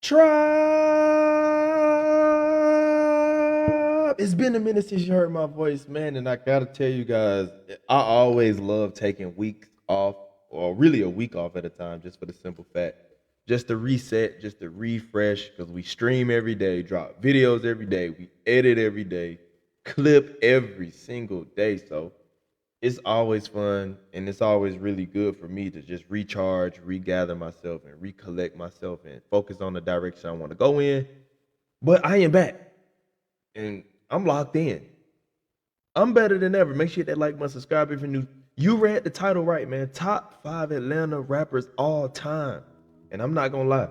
Tribe! It's been a minute since you heard my voice, man, and I gotta tell you guys, I always love taking weeks off, or really a week off at a time, just for the simple fact, just to reset, just to refresh, because we stream every day, drop videos every day, we edit every day, clip every single day. So it's always fun and it's always really good for me to just recharge, regather myself, and recollect myself and focus on the direction I want to go in. But I am back and I'm locked in. I'm better than ever. Make sure you hit that like button, subscribe if you're new. You read the title right, man. Top 5 Atlanta rappers all time. And I'm not gonna lie.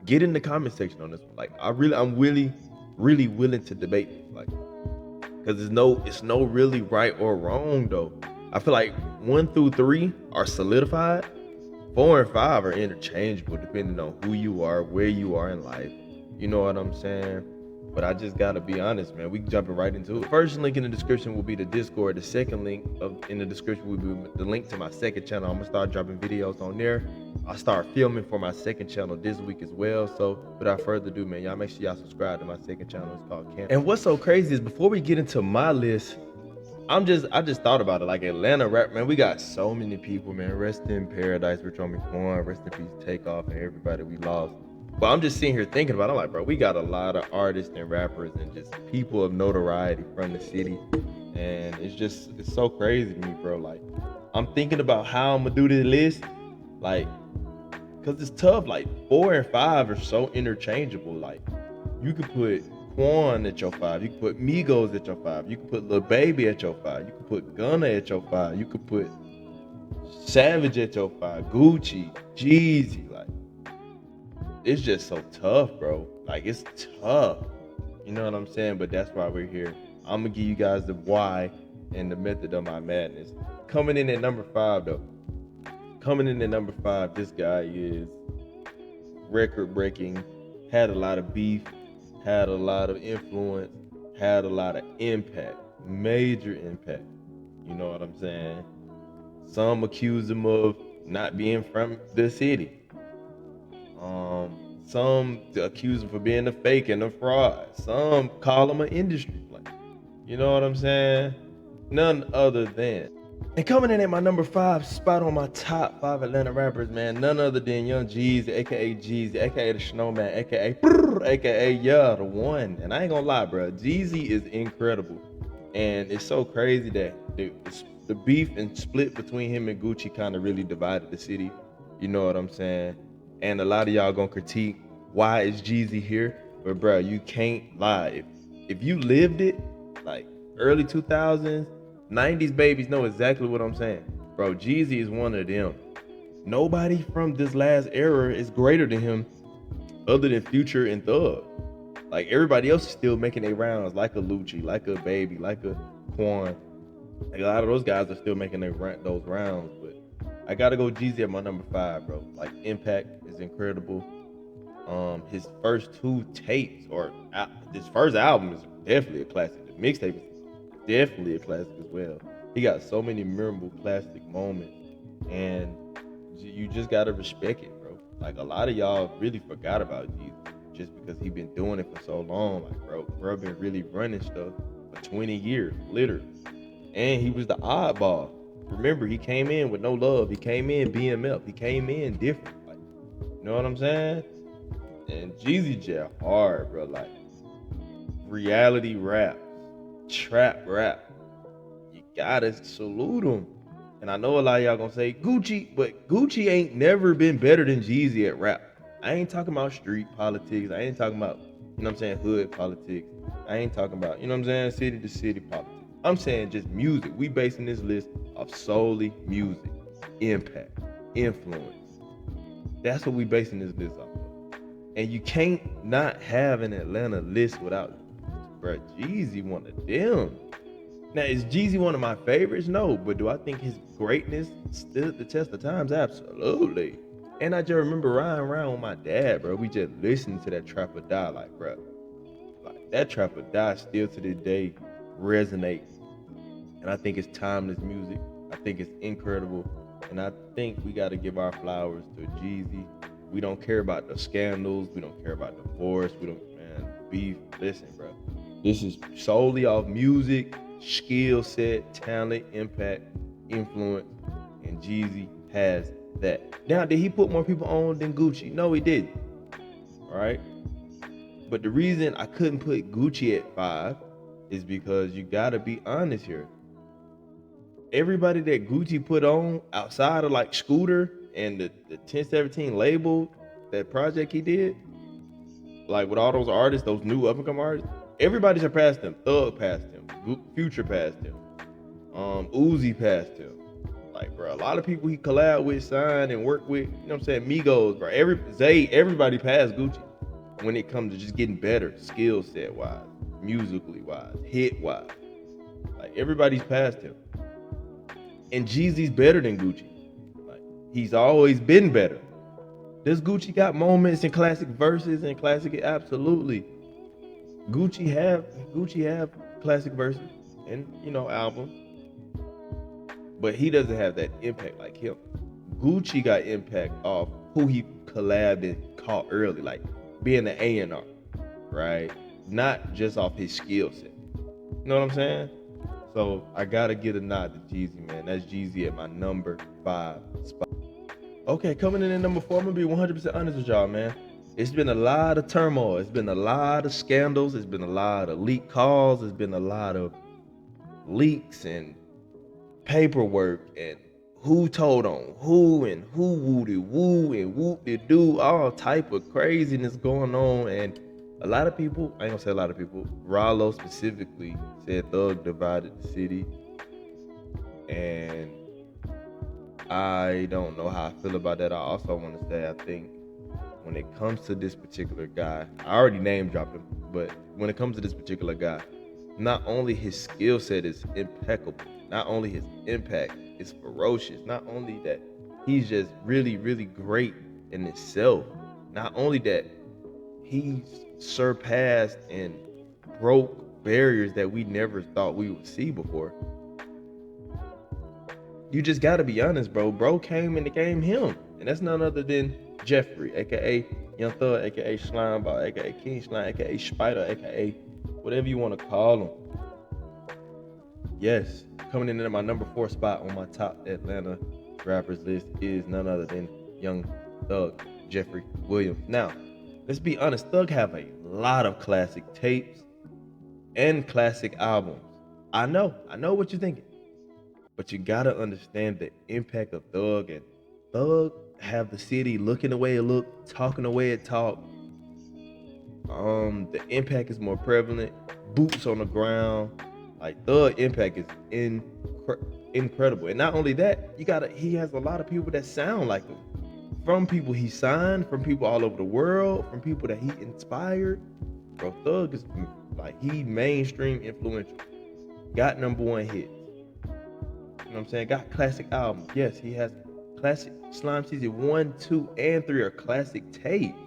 Get in the comment section on this one. Like I'm really willing to debate this. Like, because it's no really right or wrong though. I feel like 1 through 3 are solidified. 4 and 5 are interchangeable depending on who you are, where you are in life. You know what I'm saying? But I just gotta be honest, man. We jumping right into it. The first link in the description will be the Discord. The second link in the description will be the link to my second channel. I'm gonna start dropping videos on there. I start filming for my second channel this week as well. So without further ado, man, y'all make sure y'all subscribe to my second channel. It's called Camp. And what's so crazy is before we get into my list, I just thought about it. Like Atlanta rap, man, we got so many people, man. Rest in paradise, Rich Homie Quan, rest in peace, Takeoff, and everybody we lost. But I'm just sitting here thinking about it. I'm like, bro, we got a lot of artists and rappers and just people of notoriety from the city. And it's so crazy to me, bro. Like, I'm thinking about how I'm gonna do this list. Like, cause it's tough. Like 4 and 5 are so interchangeable. Like, you could put Quan at your 5. You could put Migos at your 5. You could put Lil Baby at your 5. You could put Gunna at your 5. You could put Savage at your 5. Gucci, Jeezy. Like, it's just so tough, bro. Like, it's tough. You know what I'm saying? But that's why we're here. I'm gonna give you guys the why and the method of my madness. Coming in at number 5, though. Coming in at number 5, this guy is record breaking, had a lot of beef, had a lot of influence, had a lot of impact, major impact. You know what I'm saying? Some accuse him of not being from the city. Some accuse him for being a fake and a fraud. Some call him an industry player. You know what I'm saying? None other than. And coming in at my number 5 spot on my top 5 Atlanta rappers, man, none other than Young Jeezy, aka Jeezy, aka the Snowman, aka yeah, the one. And I ain't gonna lie, bro, Jeezy is incredible, and it's so crazy that the beef and split between him and Gucci kind of really divided the city. You know what I'm saying? And a lot of y'all gonna critique why is Jeezy here, but bro, you can't lie. If you lived it, like early 2000s. 90s babies know exactly what I'm saying. Bro, Jeezy is one of them. Nobody from this last era is greater than him other than Future and Thug. Like, everybody else is still making their rounds, like a Lucci, like a Baby, like a Quan. Like, a lot of those guys are still making those rounds. But I gotta go Jeezy at my number 5, bro. Like, impact is incredible. His first 2 tapes, or his first album, is definitely a classic. The mixtape is definitely a classic as well. He got so many memorable classic moments, and you just gotta respect it, bro. Like, a lot of y'all really forgot about Jesus just because he been doing it for so long. Like, bro been really running stuff for 20 years, literally. And he was the oddball. Remember, he came in with no love. He came in BMF. He came in different. Like, you know what I'm saying? And Jeezy jet hard, bro. Like, reality rap, trap rap. You gotta salute him. And I know a lot of y'all gonna say Gucci, but Gucci ain't never been better than Jeezy at rap. I ain't talking about street politics. I ain't talking about, you know what I'm saying, hood politics. I ain't talking about, you know what I'm saying, city to city politics. I'm saying just music. We basing this list off solely music, impact, influence. That's what we basing this list off of. And you can't not have an Atlanta list without, bro, Jeezy one of them. Now, is Jeezy one of my favorites? No, but do I think his greatness stood the test of times? Absolutely. And I just remember riding around with my dad, bro. We just listened to that Trap or Die, like, bro. Like, that Trap or Die still to this day resonates. And I think it's timeless music. I think it's incredible. And I think we got to give our flowers to Jeezy. We don't care about the scandals. We don't care about divorce. We don't, man, beef. Listen, bro. This is solely off music, skill set, talent, impact, influence, and Jeezy has that. Now, did he put more people on than Gucci? No, he didn't. All right. But the reason I couldn't put Gucci at 5 is because you gotta be honest here. Everybody that Gucci put on outside of like Scooter and the 1017 label, that project he did, like with all those artists, those new up and coming artists, everybody surpassed him. Thug passed him, Future passed him, Uzi passed him. Like, bro, a lot of people he collabed with, signed, and worked with, you know what I'm saying, Migos, bro. Everybody passed Gucci when it comes to just getting better, skill set wise, musically wise, hit wise. Like, everybody's passed him. And Jeezy's better than Gucci. Like, he's always been better. Does Gucci got moments and classic verses and classic? Absolutely. Gucci have classic verses and, you know, albums. But he doesn't have that impact like him. Gucci got impact off who he collabed and caught early, like being an A&R, right? Not just off his skill set. You know what I'm saying? So I gotta get a nod to Jeezy, man. That's Jeezy at my number 5 spot. Okay, coming in at number 4, I'm gonna be 100% honest with y'all, man. It's been a lot of turmoil. It's been a lot of scandals. It's been a lot of leak calls. It's been a lot of leaks and paperwork and who told on who and who woody woo and whoop de do, all type of craziness going on. And a lot of people, I ain't gonna say a lot of people, Rollo specifically said Thug divided the city. And I don't know how I feel about that. I also want to say, I think when it comes to this particular guy, I already name dropped him, but when it comes to this particular guy, not only his skill set is impeccable, not only his impact is ferocious, not only that he's just really, really great in itself, not only that he's surpassed and broke barriers that we never thought we would see before. You just gotta be honest, bro. Bro came in the game him, and that's none other than Jeffrey, aka Young Thug, aka Slimeball, aka King Slime, aka Spider, aka whatever you want to call him. Yes, coming in at my number 4 spot on my top Atlanta rappers list is none other than Young Thug, Jeffrey Williams. Now, let's be honest, Thug have a lot of classic tapes and classic albums. I know what you're thinking. But you gotta understand the impact of Thug, and Thug have the city looking the way it look, talking the way it talk. The impact is more prevalent, boots on the ground. Like, Thug impact is incredible. And not only that, he has a lot of people that sound like him. From people he signed, from people all over the world, from people that he inspired. Bro, Thug is like, he mainstream influential. Got number 1 hits. You know what I'm saying? Got classic albums. Yes, he has classic. Slime Season 1, 2, and 3 are classic tapes.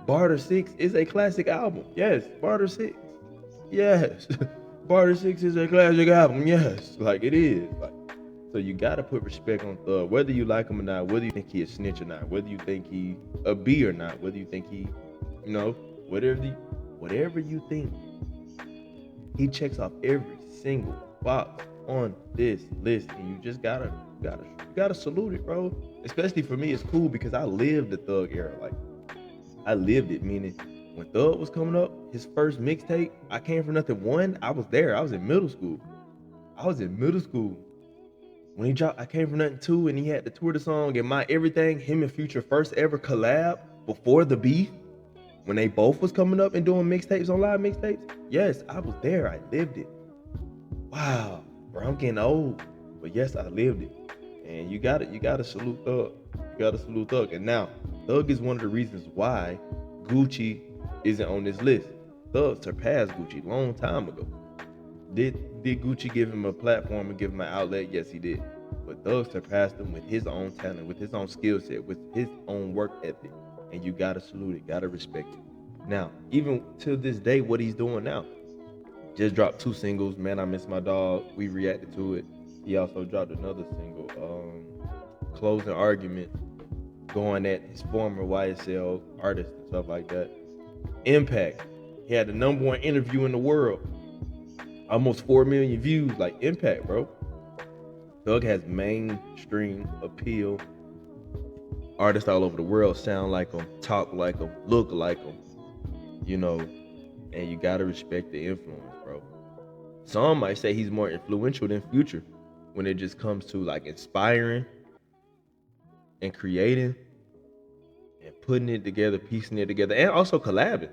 Barter 6 is a classic album. Yes, Barter 6. Yes. Barter 6 is a classic album. Yes. Like, it is. Like, so you gotta put respect on Thug, whether you like him or not, whether you think he a snitch or not, whether you think he a B or not, whether you think he, you know, whatever you think. He checks off every single box on this list, and you just gotta salute it, bro. Especially for me, it's cool because I lived the Thug era. Like, I lived it, meaning when Thug was coming up, his first mixtape, I Came From Nothing 1, I was there. I was in middle school. When he dropped I Came From Nothing 2 and he had the tour the song and My Everything, him and Future first ever collab before the beef, when they both was coming up and doing mixtapes on live mixtapes, yes, I was there. I lived it. Wow, bro, I'm getting old. But yes, I lived it. And you gotta salute Thug. You gotta salute Thug. And now, Thug is one of the reasons why Gucci isn't on this list. Thug surpassed Gucci a long time ago. Did Gucci give him a platform and give him an outlet? Yes, he did. But Thug surpassed him with his own talent, with his own skill set, with his own work ethic. And you gotta salute it, gotta respect it. Now, even to this day, what he's doing now. Just dropped 2 singles, Man, I Miss My Dog. We reacted to it. He also dropped another single, Closing Argument. going at his former YSL artists and stuff like that. Impact. He had the #1 interview in the world. Almost 4 million views. Like Impact, bro. Thug has mainstream appeal. Artists all over the world sound like him, talk like him, look like him. You know, and you gotta respect the influence, bro. Some might say he's more influential than Future when it just comes to like inspiring and creating and putting it together, piecing it together, and also collabing.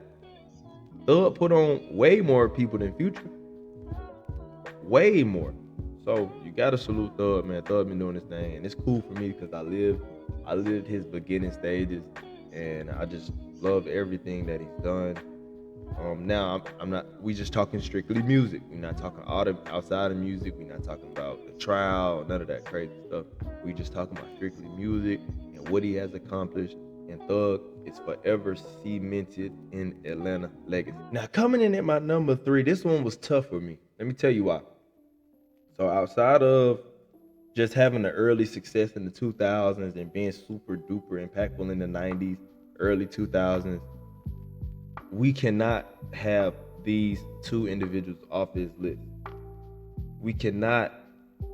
Thug put on way more people than Future. Way more. So you gotta salute Thug, man. Thug been doing this thing, and it's cool for me because I lived his beginning stages, and I just love everything that he's done. Now I'm not. We just talking strictly music. We're not talking outside of music. We're not talking about the trial, none of that crazy stuff. We just talking about strictly music and what he has accomplished. And Thug is forever cemented in Atlanta legacy. Now coming in at my number 3, this one was tough for me. Let me tell you why. So outside of just having the early success in the 2000s and being super duper impactful in the 90s, early 2000s, we cannot have these two individuals off this list. We cannot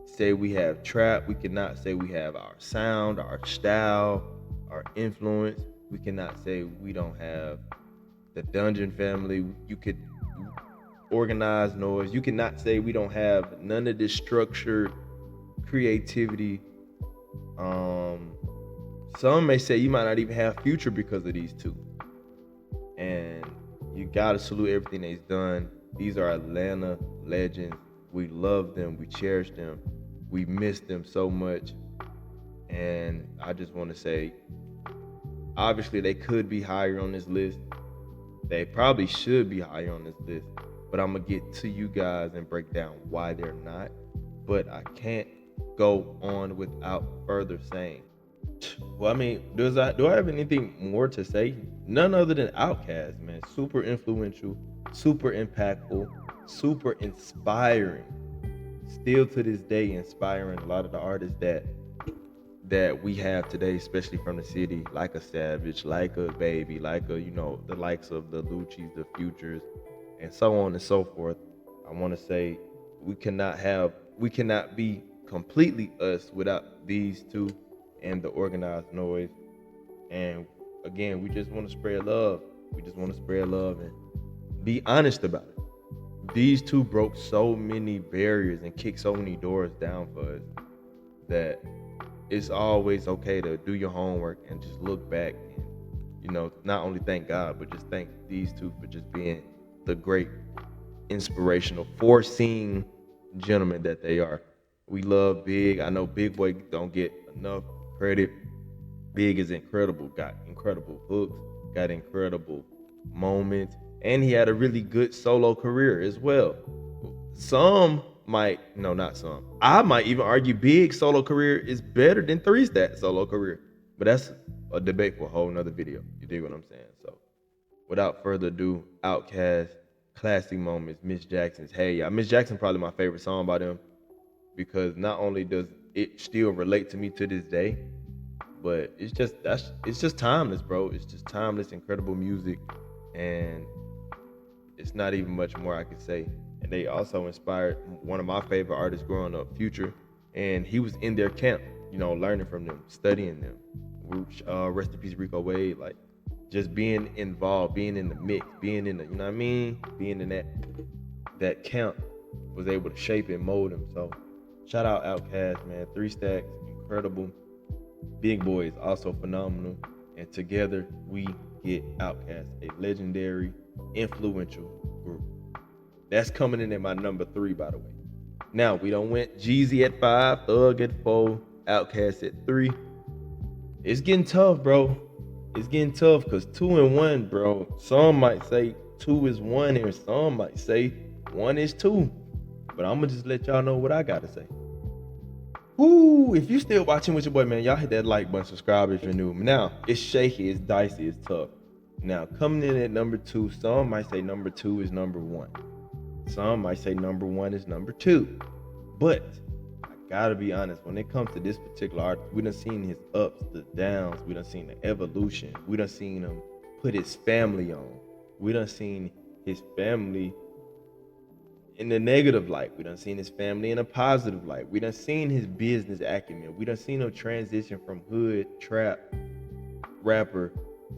say we have trap. We cannot say we have our sound, our style, our influence. We cannot say we don't have the Dungeon Family. You could organize noise. You cannot say we don't have none of this structured creativity. Some may say you might not even have Future because of these two. And you gotta salute everything that he's done. These are Atlanta legends. We love them. We cherish them. We miss them so much. And I just want to say, obviously they could be higher on this list. They probably should be higher on this list. But I'm gonna get to you guys and break down why they're not. But I can't go on without further saying. Well, I mean, do I have anything more to say? None other than Outkast, man. Super influential, super impactful, super inspiring. Still to this day, inspiring a lot of the artists that we have today, especially from the city, like a Savage, like a Baby, like a, the likes of the Lucci's, the Futures, and so on and so forth. I want to say we cannot be completely us without these two and the Organized Noise. And again, we just want to spread love. We just want to spread love and be honest about it. These two broke so many barriers and kicked so many doors down for us that it's always okay to do your homework and just look back and, not only thank God, but just thank these two for just being the great, inspirational, foreseeing gentlemen that they are. We love Big. I know Big Boy don't get enough credit. Big is incredible, got incredible hooks, got incredible moments, and he had a really good solo career as well. I might even argue Big's solo career is better than 3 Stat solo career, but that's a debate for a whole nother video. You dig what I'm saying? So without further ado, Outkast, classic moments, Miss Jackson's Hey Ya. Miss Jackson probably my favorite song by them because not only does it still relate to me to this day, but it's just timeless, bro. It's just timeless, incredible music, and it's not even much more I could say. And they also inspired one of my favorite artists growing up, Future, and he was in their camp, learning from them, studying them. Rest in peace, Rico Wade. Like, just being involved, being in the mix, being in the, being in that camp was able to shape and mold him. So shout out Outkast, man. 3 Stacks, incredible. Big Boy is also phenomenal. And together we get Outkast, a legendary, influential group. That's coming in at my number 3, by the way. Now, we don't went Jeezy at 5, Thug at 4, Outkast at 3. It's getting tough, bro. It's getting tough because 2 and 1, bro. Some might say 2 is 1 and some might say 1 is 2. But I'm going to just let y'all know what I got to say. Ooh, if you still watching with your boy, man, y'all hit that like button, subscribe if you're new. Now, it's shaky, it's dicey, it's tough. Now, coming in at number 2, some might say number 2 is number 1. Some might say number 1 is number 2. But I gotta be honest, when it comes to this particular artist, we done seen his ups, the downs, we done seen the evolution, we done seen him put his family on. We done seen his family in the negative light. We done seen his family in a positive light. We done seen his business acumen. We done seen him transition from hood trap rapper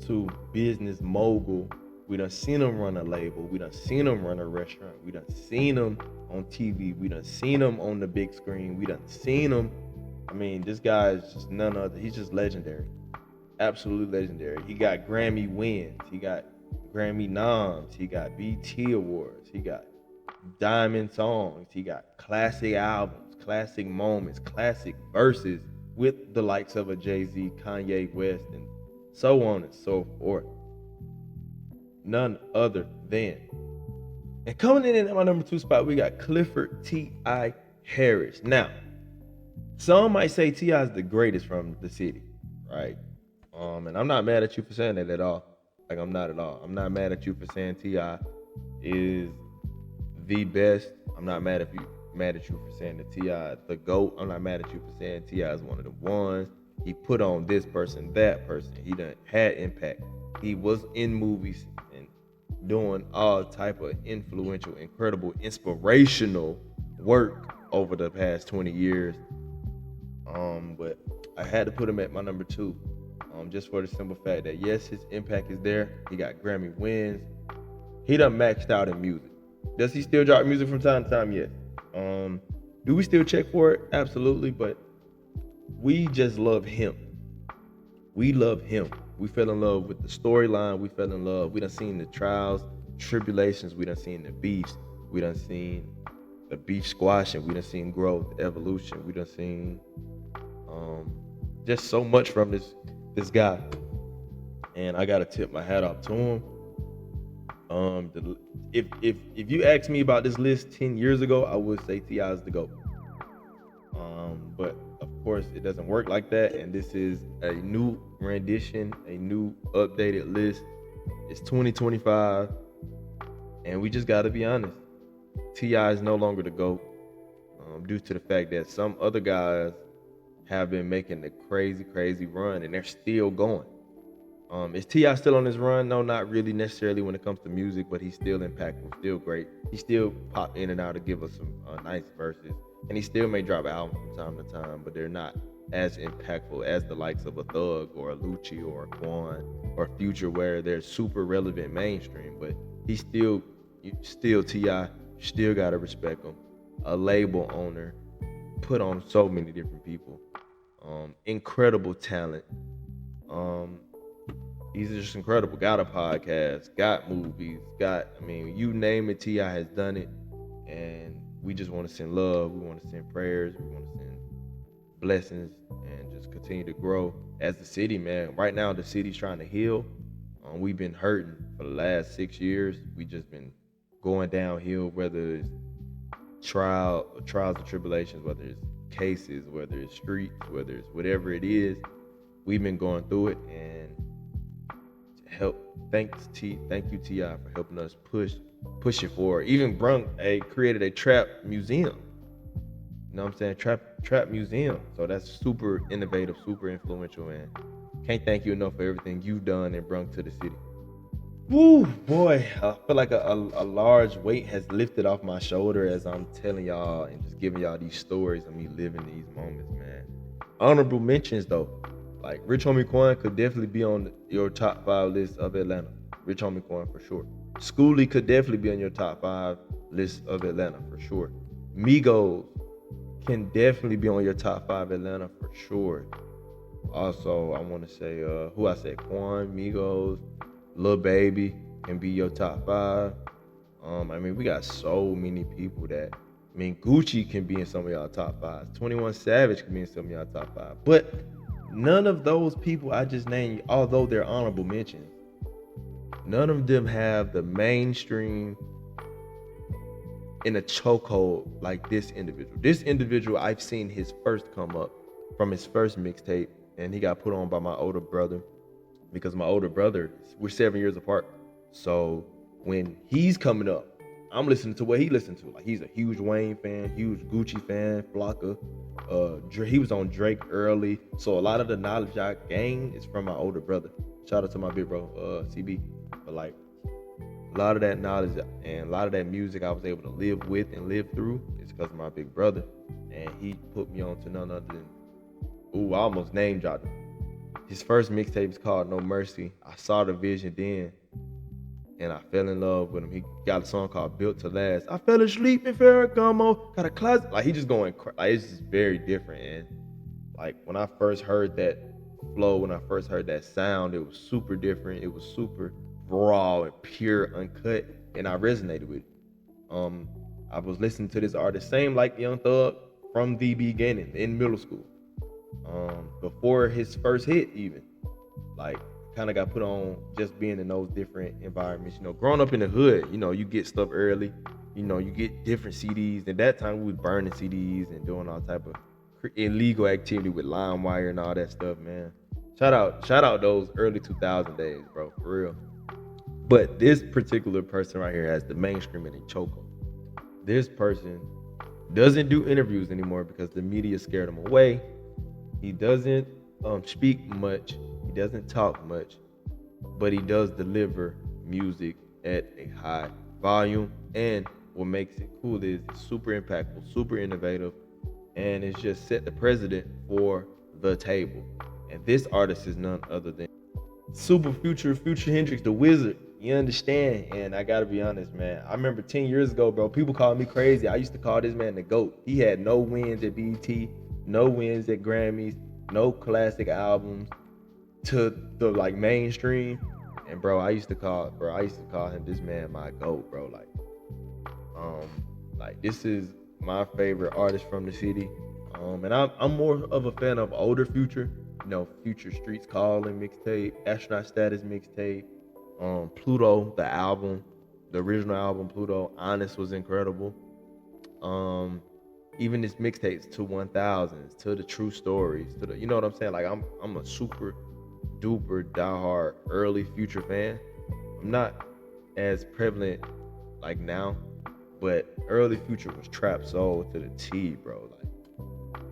to business mogul. We done seen him run a label. We done seen him run a restaurant. We done seen him on TV. We done seen him on the big screen. We done seen him. I mean, this guy is just none other. He's just legendary. Absolutely legendary. He got Grammy wins. He got Grammy noms. He got BT Awards. He got diamond songs. He got classic albums, classic moments, classic verses with the likes of a Jay-Z, Kanye West, and so on and so forth. None other than. And coming in at my number 2 spot, we got Clifford T.I. Harris. Now, some might say T.I. is the greatest from the city, right? And I'm not mad at you for saying that at all. Like, I'm not at all. I'm not mad at you for saying T.I. is the best. I'm not mad at you for saying that T.I. the GOAT. I'm not mad at you for saying T.I. is one of the ones. He put on this person, that person. He done had impact. He was in movies and doing all type of influential, incredible, inspirational work over the past 20 years. But I had to put him at my number 2. Just for the simple fact that yes, his impact is there. He got Grammy wins. He done maxed out in music. Does he still drop music from time to time? Yes. Do we still check for it? Absolutely, but we just love him. We love him. We fell in love with the storyline. We fell in love. We done seen the trials, tribulations. We done seen the beefs. We done seen the beef squashing. We done seen growth, evolution. We done seen just so much from this guy. And I gotta tip my hat off to him. If you asked me about this list 10 years ago, I would say T.I. is the GOAT. But of course, it doesn't work like that. And this is a new rendition, a new updated list. It's 2025, and we just gotta be honest. T.I. is no longer the GOAT, due to the fact that some other guys have been making the crazy run, and they're still going. Is T.I. still on his run? No, not really necessarily when it comes to music, but he's still impactful, still great. He still pop in and out to give us some nice verses, and he still may drop albums from time to time, but they're not as impactful as the likes of a Thug or a Lucci or a Quan or Future, where they're super relevant mainstream. But he's still T.I. Still gotta respect him. A label owner, put on so many different people. Incredible talent. He's just incredible. Got a podcast, got movies, you name it, T.I. has done it. And we just want to send love. We want to send prayers. We want to send blessings and just continue to grow as the city, man. Right now, the city's trying to heal. We've been hurting for the last 6 years. We just been going downhill, whether it's trials and tribulations, whether it's cases, whether it's streets, whether it's whatever it is. We've been going through it, and thank you T.I. for helping us push it forward. Even created a trap museum. You know what I'm saying? Trap museum. So that's super innovative, super influential, and can't thank you enough for everything you've done and brought to the city. Woo, boy, I feel like a large weight has lifted off my shoulder as I'm telling y'all and just giving y'all these stories of me living these moments, man. Honorable mentions though, like Rich Homie Quan could definitely be on your top 5 list of Atlanta. Rich Homie Quan for sure. Schoolie could definitely be on your top 5 list of Atlanta for sure. Migos can definitely be on your top 5 Atlanta for sure. Also, I want to say, Quan, Migos, Lil Baby can be your top 5. We got so many people that, Gucci can be in some of y'all top 5s. 21 Savage can be in some of y'all top 5. But none of those people I just named, although they're honorable mentions, none of them have the mainstream in a chokehold like this individual. This individual, I've seen his first come up from his first mixtape, and he got put on by my older brother, because my older brother, we're 7 years apart. So when he's coming up, I'm listening to what he listened to. Like he's a huge Wayne fan, huge Gucci fan, Flocka. He was on Drake early, so a lot of the knowledge I gained is from my older brother. Shout out to my big bro, CB. But like a lot of that knowledge and a lot of that music I was able to live with and live through is because of my big brother, and he put me on to none other than I almost name dropped him. His first mixtape is called No Mercy. I saw the vision then, and I fell in love with him. He got a song called Built to Last. I fell asleep in Ferragamo. Got a closet. Like he just going, like it's just very different. And like when I first heard that flow, when I first heard that sound, it was super different. It was super raw and pure, uncut, and I resonated with it. I was listening to this artist, same like Young Thug, from the beginning in middle school. Before his first hit even. Like kind of got put on just being in those different environments. You know, growing up in the hood, you know, you get stuff early. You know, you get different CDs. At that time, we was burning CDs and doing all type of illegal activity with LimeWire and all that stuff, man. Shout out those early 2000 days, bro, for real. But this particular person right here has the mainstream in a chokehold. This person doesn't do interviews anymore because the media scared him away. He doesn't speak much. He doesn't talk much, but he does deliver music at a high volume. And what makes it cool is it's super impactful, super innovative, and it's just set the precedent for the table. And this artist is none other than Super Future Hendrix, the Wizard. You understand? And I gotta be honest, man. I remember 10 years ago, bro, people called me crazy. I used to call this man the GOAT. He had no wins at BET, no wins at Grammys, no classic albums to the like mainstream. And bro, I used to call him this man my GOAT, bro. Like this is my favorite artist from the city. And I'm more of a fan of older Future. You know, Future Streets Calling mixtape, Astronaut Status mixtape, Pluto, the album, the original album, Pluto, Honest was incredible. Even his mixtapes to 1000s, to the True Stories, to the, you know what I'm saying? Like I'm a super duper diehard early Future fan. I'm not as prevalent like now, but early Future was trap soul to the T, bro. Like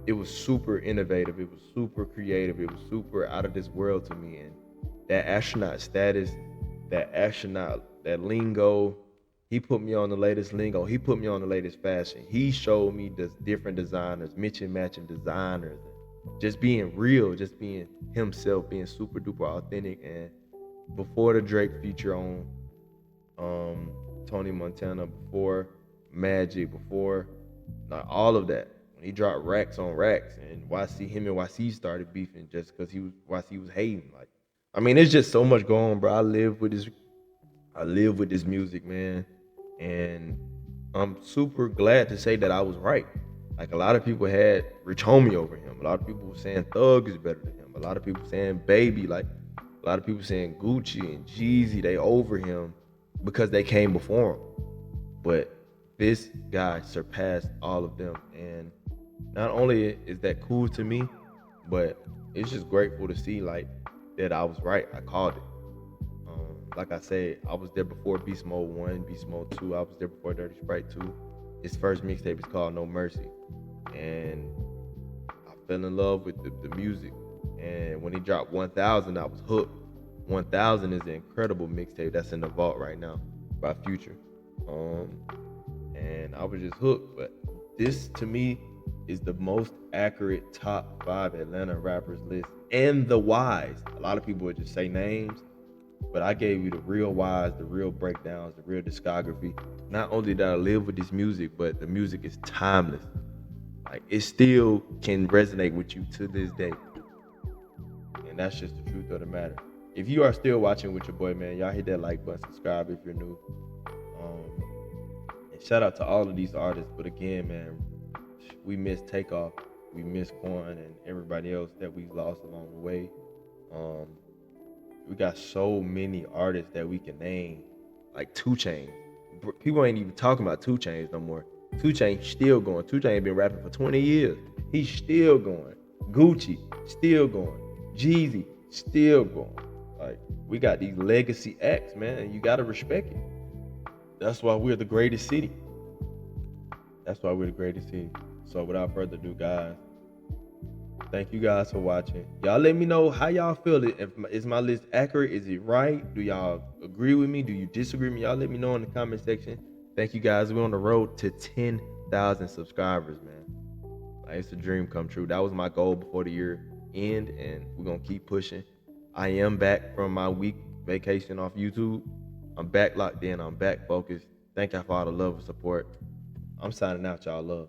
it was super innovative, it was super creative, it was super out of this world to me. And that astronaut status, that lingo, he put me on the latest lingo, he put me on the latest fashion. He showed me the different designers, matching designers, just being real, just being himself, being super duper authentic. And before the Drake feature on Tony Montana, before Magic, before all of that, when he dropped Racks on Racks, and him and YC started beefing just because YC was hating. Like, I mean, it's just so much going on, bro. I live with this music, man, and I'm super glad to say that I was right. Like a lot of people had Rich Homie over him. A lot of people were saying Thug is better than him. A lot of people saying Baby, like a lot of people saying Gucci and Jeezy, they over him because they came before him. But this guy surpassed all of them. And not only is that cool to me, but it's just grateful to see like that I was right. I called it. Like I said, I was there before Beast Mode 1, Beast Mode 2. I was there before Dirty Sprite 2. His first mixtape is called No Mercy. And I fell in love with the music. And when he dropped 1000, I was hooked. 1000 is an incredible mixtape that's in the vault right now by Future. And I was just hooked. But this, to me, is the most accurate top 5 Atlanta rappers list. And the whys. A lot of people would just say names, but I gave you the real whys, the real breakdowns, the real discography. Not only did I live with this music, but the music is timeless. Like, it still can resonate with you to this day. And that's just the truth of the matter. If you are still watching with your boy, man, y'all hit that like button, subscribe if you're new. And shout out to all of these artists. But again, man, we miss Takeoff, we miss Quan, and everybody else that we lost along the way. We got so many artists that we can name, like 2 Chainz. People ain't even talking about 2 Chainz no more. 2 Chainz still going. 2 Chainz been rapping for 20 years. He's still going. Gucci, still going. Jeezy, still going. Like, we got these legacy acts, man, and you gotta respect it. That's why we're the greatest city. That's why we're the greatest city. So without further ado, guys, thank you guys for watching. Y'all let me know how y'all feel. Is my list accurate? Is it right? Do y'all agree with me? Do you disagree with me? Y'all let me know in the comment section. Thank you guys. We're on the road to 10,000 subscribers, man. Like, it's a dream come true. That was my goal before the year end, and we're gonna keep pushing. I am back from my week vacation off YouTube. I'm back locked in. I'm back focused. Thank y'all for all the love and support. I'm signing out. Y'all love.